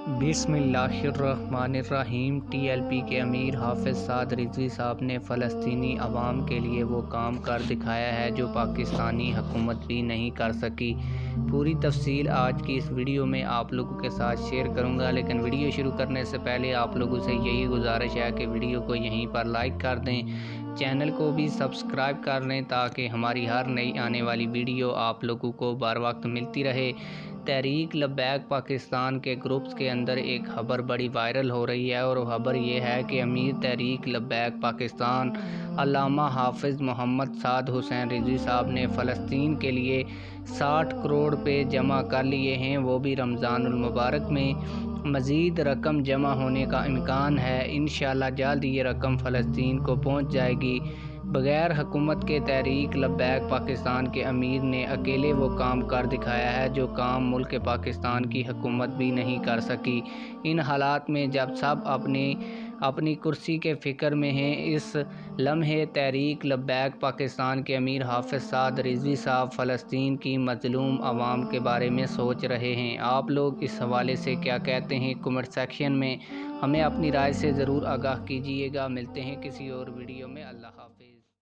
बिस्मिल्लाहिर्रहमानिर्रहीम। TLP के अमीर हाफिज़ साद रिज़वी साहब ने फ़लस्तीनी अवाम के लिए वो काम कर दिखाया है जो पाकिस्तानी हुकूमत भी नहीं कर सकी। पूरी तफसील आज की इस वीडियो में आप लोगों के साथ शेयर करूंगा, लेकिन वीडियो शुरू करने से पहले आप लोगों से यही गुजारिश है कि वीडियो को यहीं पर लाइक कर दें, चैनल को भी सब्सक्राइब कर लें ताकि हमारी हर नई आने वाली वीडियो आप लोगों को बर वक्त मिलती रहे। तहरीक लब्बैक पाकिस्तान के ग्रुप्स के अंदर एक खबर बड़ी वायरल हो रही है और खबर ये है कि अमीर तहरीक लब्बैक पाकिस्तान अल्लामा हाफिज़ मोहम्मद साद हुसैन रिज़वी साहब ने फ़लस्तीन के लिए 60 करोड़ रुपये जमा कर लिए हैं, वो भी रमज़ानुल मुबारक में। मज़ीद रकम जमा होने का इम्कान है। इंशाअल्लाह जल्द ये रकम फ़लस्तीन को पहुंच जाएगी। बग़ैर हुकूमत के तहरीक लब्बैक पाकिस्तान के अमीर ने अकेले वो काम कर दिखाया है जो काम मुल्क पाकिस्तान की हुकूमत भी नहीं कर सकी। इन हालात में जब सब अपनी कुर्सी के फ़िक्र में हैं, इस लम्हे तहरीक लब्बैक पाकिस्तान के अमीर हाफिज़ साद रिज़वी साहब फ़लस्तीन की मज़लूम आवाम के बारे में सोच रहे हैं। आप लोग इस हवाले से क्या कहते हैं? कमेंट सेक्शन में हमें अपनी राय से ज़रूर आगाह कीजिएगा। मिलते हैं किसी और वीडियो में। अल्लाह हाफ़िज़।